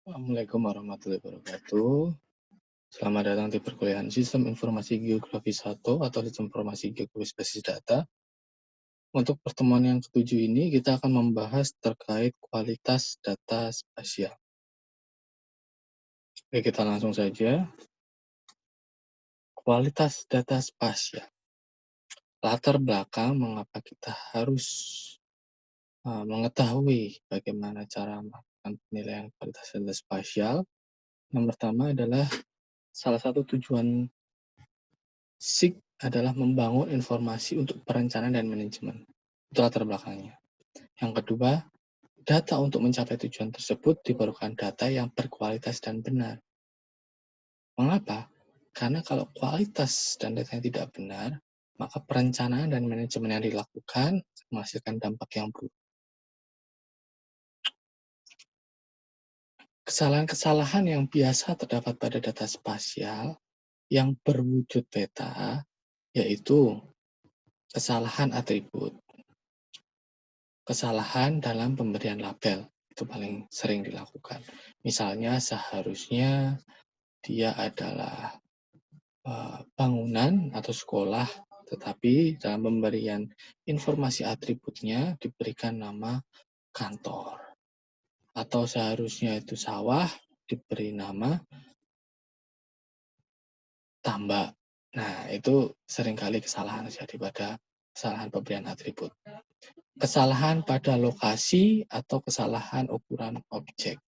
Assalamualaikum warahmatullahi wabarakatuh. Selamat datang di perkuliahan Sistem Informasi Geografi 1 atau Sistem Informasi Geografi Basis Data. Untuk pertemuan yang ketujuh ini, kita akan membahas terkait kualitas data spasial. Oke, kita langsung saja. Kualitas data spasial. Latar belakang mengapa kita harus mengetahui bagaimana cara melakukan penilaian kualitas data spasial. Yang pertama adalah salah satu tujuan SIG adalah membangun informasi untuk perencanaan dan manajemen. Itu latar belakangnya. Yang kedua, data untuk mencapai tujuan tersebut diperlukan data yang berkualitas dan benar. Mengapa? Karena kalau kualitas dan data yang tidak benar, maka perencanaan dan manajemen yang dilakukan menghasilkan dampak yang buruk. Kesalahan-kesalahan yang biasa terdapat pada data spasial yang berwujud peta, yaitu kesalahan atribut, kesalahan dalam pemberian label, itu paling sering dilakukan. Misalnya seharusnya dia adalah bangunan atau sekolah, tetapi dalam pemberian informasi atributnya diberikan nama kantor. Atau seharusnya itu sawah, diberi nama tambak. Nah, itu seringkali kesalahan terjadi pada kesalahan pemberian atribut. Kesalahan pada lokasi atau kesalahan ukuran objek.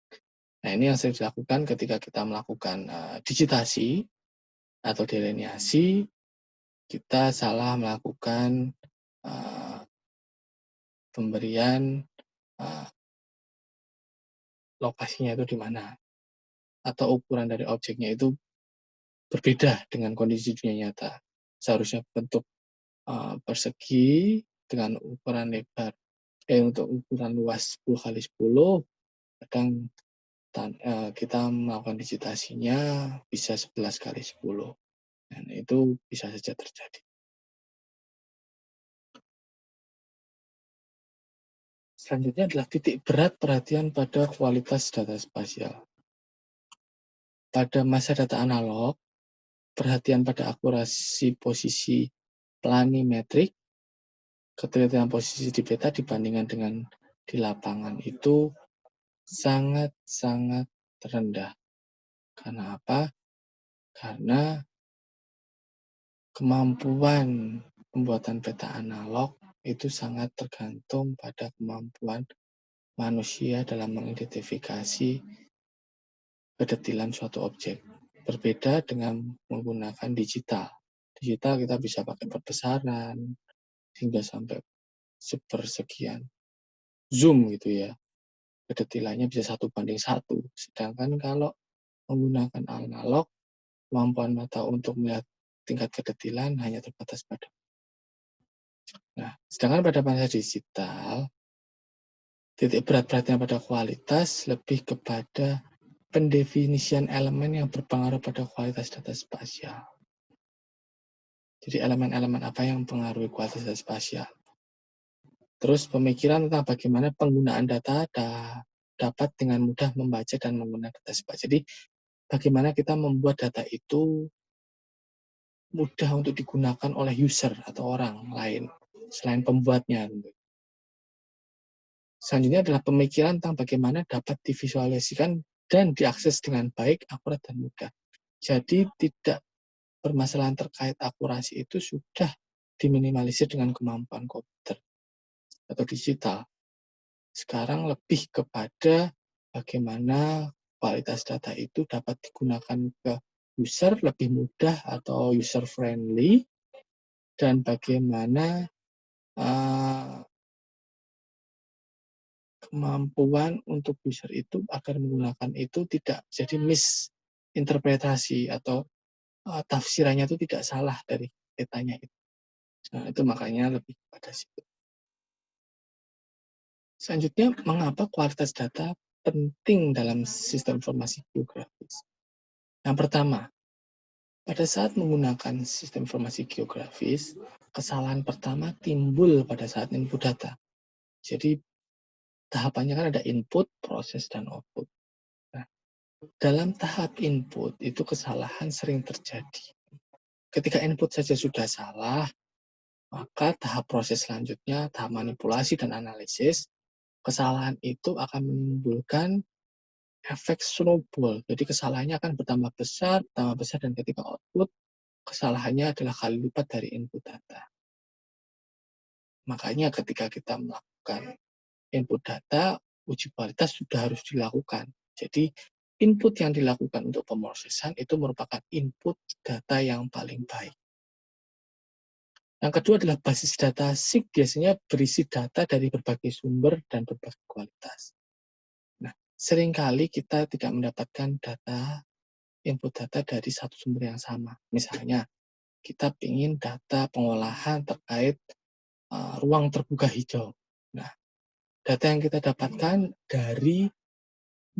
Nah, ini yang sering dilakukan ketika kita melakukan digitasi atau delineasi, kita salah melakukan pemberian lokasinya itu di mana, atau ukuran dari objeknya itu berbeda dengan kondisi dunia nyata. Seharusnya bentuk persegi dengan ukuran lebar, untuk ukuran luas 10 kali 10, kadang kita melakukan digitasinya bisa 11 kali 10. Dan itu bisa saja terjadi. Selanjutnya adalah titik berat perhatian pada kualitas data spasial. Pada masa data analog, perhatian pada akurasi posisi planimetrik, ketelitian posisi di peta dibandingkan dengan di lapangan itu sangat-sangat rendah. Karena apa? Karena kemampuan pembuatan peta analog itu sangat tergantung pada kemampuan manusia dalam mengidentifikasi kedetilan suatu objek. Berbeda dengan menggunakan digital. Digital kita bisa pakai perbesaran hingga sampai sepersekian zoom gitu ya. Kedetilannya bisa 1:1. Sedangkan kalau menggunakan analog, kemampuan mata untuk melihat tingkat kedetilan hanya terbatas pada. Nah, sedangkan pada masa digital, titik berat perhatian pada kualitas lebih kepada pendefinisian elemen yang berpengaruh pada kualitas data spasial. Jadi elemen-elemen apa yang mempengaruhi kualitas data spasial. Terus pemikiran tentang bagaimana penggunaan data dapat dengan mudah membaca dan menggunakan data spasial. Jadi bagaimana kita membuat data itu mudah untuk digunakan oleh user atau orang lain selain pembuatnya. Selanjutnya adalah pemikiran tentang bagaimana dapat divisualisasikan dan diakses dengan baik, akurat, dan mudah. Jadi tidak permasalahan terkait akurasi itu sudah diminimalisir dengan kemampuan komputer atau digital. Sekarang lebih kepada bagaimana kualitas data itu dapat digunakan ke user lebih mudah atau user friendly, dan bagaimana kemampuan untuk user itu agar menggunakan itu tidak jadi misinterpretasi atau tafsirannya itu tidak salah dari datanya itu. Nah, itu makanya lebih pada situ. Selanjutnya, mengapa kualitas data penting dalam sistem informasi geografis? Yang pertama, pada saat menggunakan sistem informasi geografis, kesalahan pertama timbul pada saat input data. Jadi, tahapannya kan ada input, proses, dan output. Nah, Dalam tahap input, itu kesalahan sering terjadi. Ketika input saja sudah salah, maka tahap proses selanjutnya, tahap manipulasi dan analisis, kesalahan itu akan menimbulkan efek snowball. Jadi kesalahannya akan bertambah besar, dan ketika output, kesalahannya adalah kali lipat dari input data. Makanya ketika kita melakukan input data, uji kualitas sudah harus dilakukan. Jadi input yang dilakukan untuk pemrosesan itu merupakan input data yang paling baik. Yang kedua adalah basis data SIG biasanya berisi data dari berbagai sumber dan berbagai kualitas. Nah, seringkali kita tidak mendapatkan input data dari satu sumber yang sama. Misalnya, kita ingin data pengolahan terkait ruang terbuka hijau. Nah, data yang kita dapatkan dari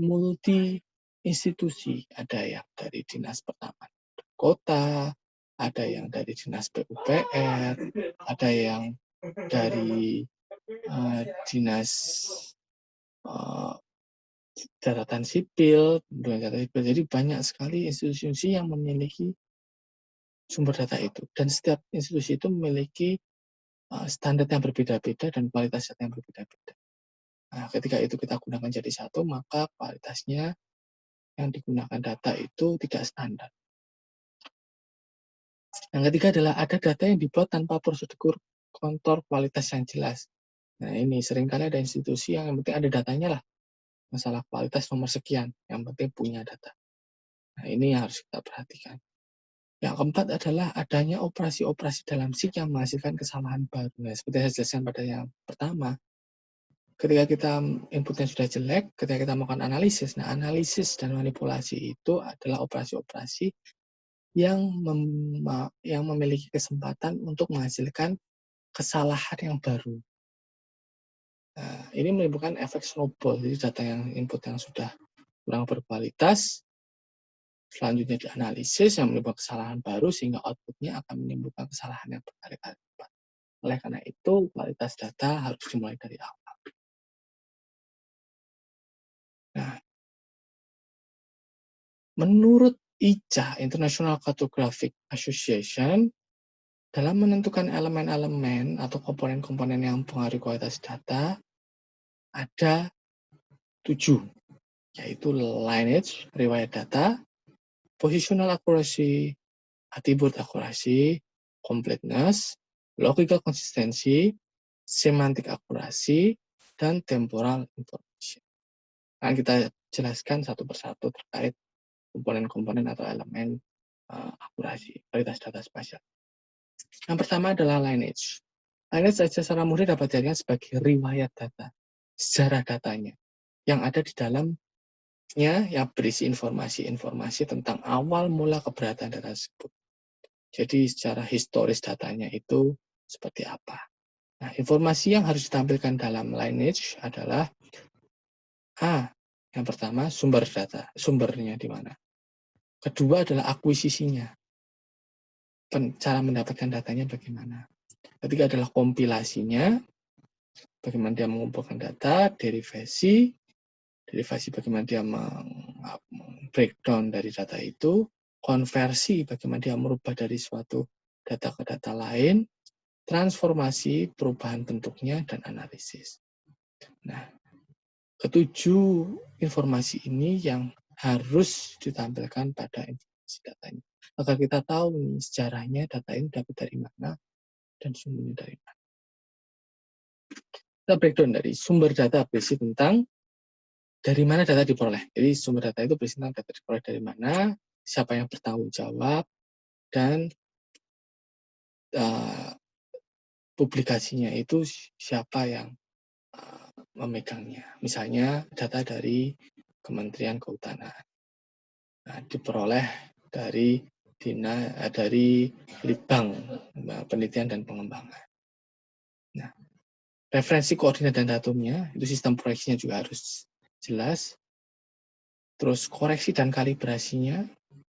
multi institusi, ada yang dari Dinas Pertamanan Kota, ada yang dari Dinas PUPR, ada yang dari Dinas Catatan Sipil, jadi banyak sekali institusi yang memiliki sumber data itu, dan setiap institusi itu memiliki standar yang berbeda-beda dan kualitas data yang berbeda-beda. Nah, ketika itu kita gunakan jadi satu, maka kualitasnya yang digunakan data itu tidak standar. Yang ketiga adalah ada data yang dibuat tanpa prosedur kontrol kualitas yang jelas. Nah, ini seringkali ada institusi yang penting ada datanya lah. Masalah kualitas nomor sekian, yang penting punya data. Nah, ini yang harus kita perhatikan. Yang keempat adalah adanya operasi-operasi dalam SIG yang menghasilkan kesalahan baru. Nah, seperti saya jelaskan pada yang pertama, ketika kita inputnya sudah jelek, ketika kita melakukan analisis, nah analisis dan manipulasi itu adalah operasi-operasi yang memiliki kesempatan untuk menghasilkan kesalahan yang baru. Nah, ini menimbulkan efek snowball, jadi data yang input yang sudah kurang berkualitas, selanjutnya dianalisis yang menimbulkan kesalahan baru, sehingga outputnya akan menimbulkan kesalahan yang berkali-kali lipat. Oleh karena itu, kualitas data harus dimulai dari awal. Nah, menurut ICA, International Cartographic Association, dalam menentukan elemen-elemen atau komponen-komponen yang mempengaruhi kualitas data, ada 7, yaitu lineage, riwayat data, positional accuracy, attribute accuracy, completeness, logical consistency, semantic accuracy, dan temporal information. Akan kita jelaskan satu persatu terkait komponen-komponen atau elemen akurasi, kualitas data spasial. Yang pertama adalah lineage. Lineage secara mudah dapat dijadikan sebagai riwayat data, sejarah datanya, yang ada di dalamnya yang berisi informasi-informasi tentang awal mula keberadaan data tersebut. Jadi secara historis datanya itu seperti apa. Nah, informasi yang harus ditampilkan dalam lineage adalah yang pertama sumber data, sumbernya di mana. Kedua adalah akuisisinya, cara mendapatkan datanya bagaimana. Ketiga adalah kompilasinya, bagaimana dia mengumpulkan data, derivasi bagaimana dia breakdown dari data itu, konversi bagaimana dia merubah dari suatu data ke data lain, transformasi, perubahan bentuknya, dan analisis. Nah, ketujuh informasi ini yang harus ditampilkan pada informasi datanya. Agar kita tahu nih, sejarahnya data ini dapat dari mana dan sumbernya dari mana. Kita breakdown dari sumber data berisi tentang dari mana data diperoleh. Jadi sumber data itu berisi tentang data diperoleh dari mana, siapa yang bertanggung jawab, dan publikasinya itu siapa yang memegangnya. Misalnya data dari Kementerian Kehutanan. Nah, diperoleh dari Litbang Penelitian dan Pengembangan. Nah, referensi koordinat dan datumnya, itu sistem proyeksinya juga harus jelas. Terus koreksi dan kalibrasinya,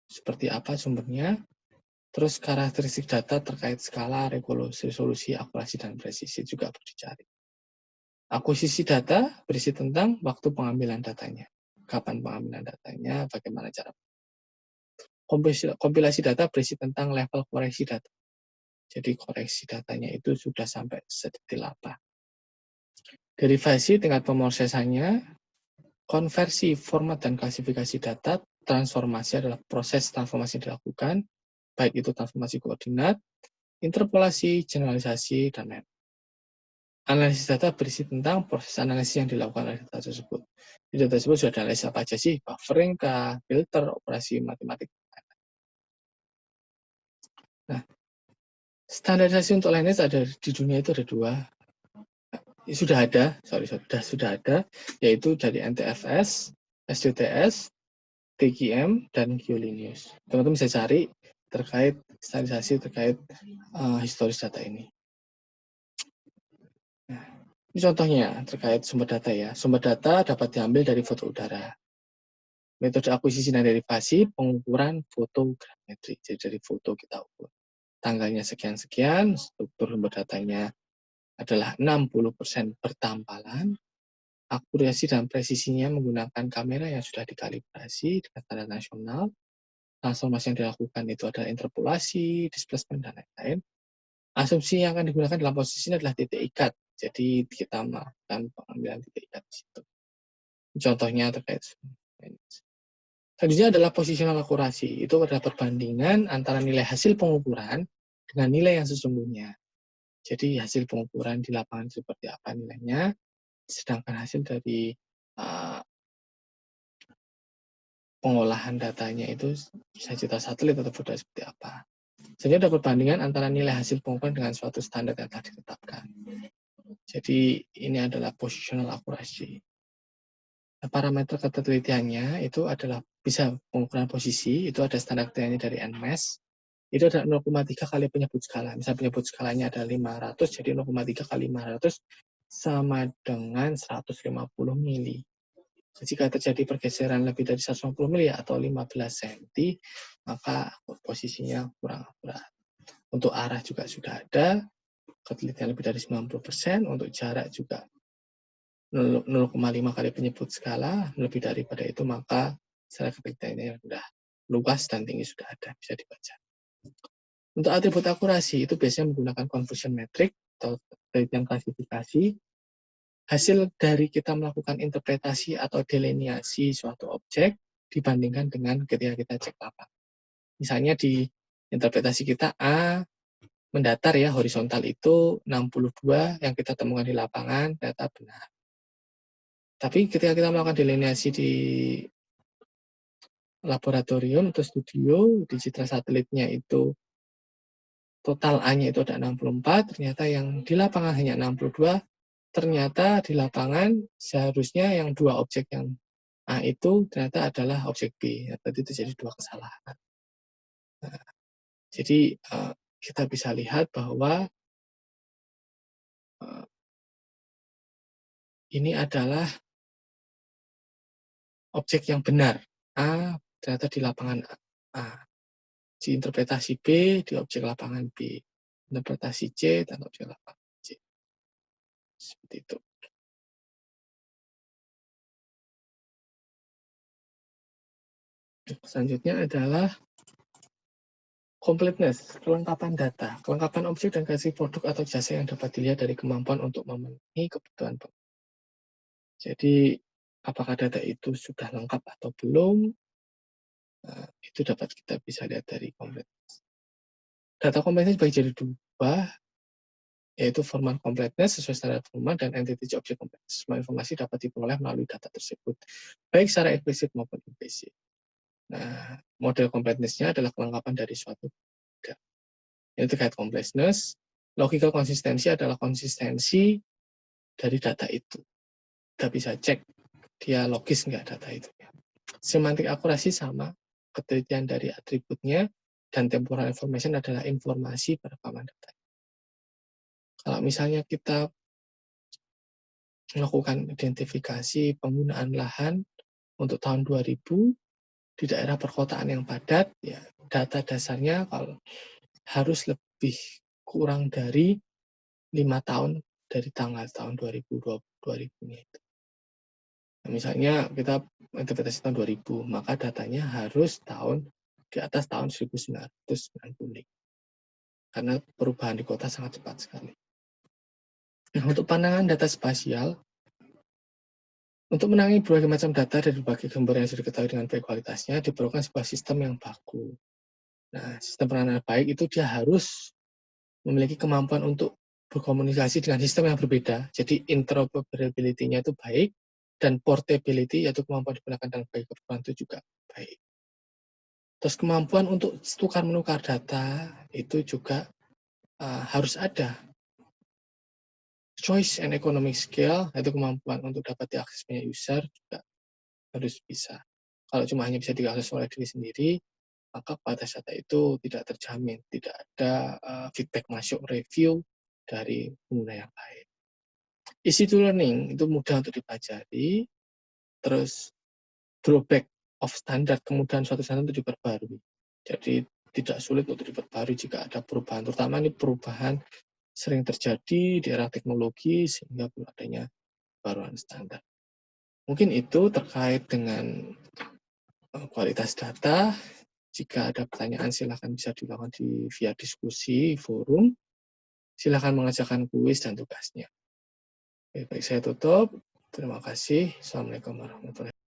seperti apa sumbernya. Terus karakteristik data terkait skala, resolusi, akurasi, dan presisi juga perlu dicari. Akuisisi data berisi tentang waktu pengambilan datanya. kapan pengambilan datanya, bagaimana cara kompilasi data berisi tentang level koreksi data. Jadi koreksi datanya itu sudah sampai sedetil apa. Derivasi tingkat pemrosesannya, konversi, format, dan klasifikasi data, transformasi adalah proses transformasi yang dilakukan, baik itu transformasi koordinat, interpolasi, generalisasi, dan lain. Analisis data berisi tentang proses analisis yang dilakukan oleh data tersebut. Di data tersebut sudah ada analisis apa aja sih? Buffering kah, filter, operasi matematik. Nah, standarisasi untuk lineage ada di dunia itu ada dua. Sudah ada, yaitu dari NTFS, SDTS, TQM, dan QLinius. Teman-teman bisa cari terkait standarisasi terkait historis data ini. Nah, ini contohnya terkait sumber data ya. Sumber data dapat diambil dari foto udara. Metode akuisisi dan derivasi, pengukuran foto grametrik. Jadi dari foto kita ukur. Tanggalnya sekian-sekian, struktur sumber datanya adalah 60% bertampalan, akurasi dan presisinya menggunakan kamera yang sudah dikalibrasi dengan standar nasional, transformasi yang dilakukan itu adalah interpolasi, displacement, dan lain-lain. Asumsi yang akan digunakan dalam posisi ini adalah titik ikat, jadi kita melakukan pengambilan titik ikat di situ. Contohnya terkait selanjutnya adalah positional akurasi, itu adalah perbandingan antara nilai hasil pengukuran dengan nilai yang sesungguhnya. Jadi hasil pengukuran di lapangan seperti apa nilainya, sedangkan hasil dari pengolahan datanya itu sejuta satelit atau foto seperti apa. Sehingga ada perbandingan antara nilai hasil pengukuran dengan suatu standar yang telah ditetapkan. Jadi ini adalah positional accuracy. Nah, parameter ketelitiannya itu adalah bisa pengukuran posisi, itu ada standar ketelitiannya dari NMES, itu ada 0,3 kali penyebut skala. Misal penyebut skalanya ada 500, jadi 0,3 kali 500 sama dengan 150 mili. Jika terjadi pergeseran lebih dari 150 mili atau 15 cm, maka posisinya kurang akurat. Untuk arah juga sudah ada, ketelitian lebih dari 90%, untuk jarak juga 0,5 kali penyebut skala, lebih daripada itu maka secara ketelitiannya rendah. Luas dan tinggi sudah ada, bisa dibaca. Untuk atribut akurasi, itu biasanya menggunakan conversion metric atau penelitian klasifikasi. Hasil dari kita melakukan interpretasi atau delineasi suatu objek dibandingkan dengan ketika kita cek lapangan. Misalnya di interpretasi kita A mendatar ya, horizontal itu 62, yang kita temukan di lapangan ternyata benar. Tapi ketika kita melakukan delineasi di laboratorium atau studio, di citra satelitnya itu total A-nya itu ada 64, ternyata yang di lapangan hanya 62, ternyata di lapangan seharusnya yang dua objek yang A itu ternyata adalah objek B. Berarti itu jadi dua kesalahan. Nah, jadi kita bisa lihat bahwa ini adalah objek yang benar. A ternyata di lapangan A. Di interpretasi B di objek lapangan B. Interpretasi C dan objek lapangan C. Seperti itu. Selanjutnya adalah completeness, kelengkapan data. Kelengkapan objek dan kasih produk atau jasa yang dapat dilihat dari kemampuan untuk memenuhi kebutuhan pengguna. Jadi, apakah data itu sudah lengkap atau belum, itu dapat kita bisa lihat dari completeness. Data completeness dibagi jadi dua, yaitu format completeness sesuai standar format dan entity object completeness. Semua informasi dapat diperoleh melalui data tersebut, baik secara eksplisit maupun implisit. Nah, model completeness-nya adalah kelengkapan dari suatu data. Ini terkait completeness. Logical konsistensi adalah konsistensi dari data itu. Kita bisa cek dia logis nggak data itu. Semantik akurasi sama, ketelitian dari atributnya, dan temporal information adalah informasi perekaman data. Kalau misalnya kita melakukan identifikasi penggunaan lahan untuk tahun 2000 di daerah perkotaan yang padat, ya data dasarnya kalau harus lebih kurang dari 5 tahun dari tanggal tahun 2020 itu. Nah, misalnya kita interpretasi tahun 2000, maka datanya harus di atas tahun 1995. Karena perubahan di kota sangat cepat sekali. Nah, untuk pandangan data spasial, untuk menangani berbagai macam data dari berbagai gambar yang sudah diketahui dengan baik kualitasnya, diperlukan sebuah sistem yang baku. Nah, sistem penanganan baik itu dia harus memiliki kemampuan untuk berkomunikasi dengan sistem yang berbeda. Jadi interoperability-nya itu baik, dan portability, yaitu kemampuan digunakan dalam berbagai keperluan itu juga baik. Terus kemampuan untuk tukar-menukar data itu juga harus ada. Choice and economic scale, yaitu kemampuan untuk dapat diakses banyak user juga harus bisa. Kalau cuma hanya bisa diakses oleh diri sendiri, maka kualitas data itu tidak terjamin, tidak ada feedback masuk review dari pengguna yang lain. Easy to learning itu mudah untuk dipelajari, terus drawback of standard, kemudahan suatu standar itu diperbarui. Jadi tidak sulit untuk diperbarui jika ada perubahan, terutama ini perubahan sering terjadi di era teknologi sehingga perlu adanya perubahan standar. Mungkin itu terkait dengan kualitas data. Jika ada pertanyaan silakan bisa dilakukan via diskusi forum. Silakan mengerjakan kuis dan tugasnya. Baik, saya tutup. Terima kasih. Assalamualaikum warahmatullahi wabarakatuh.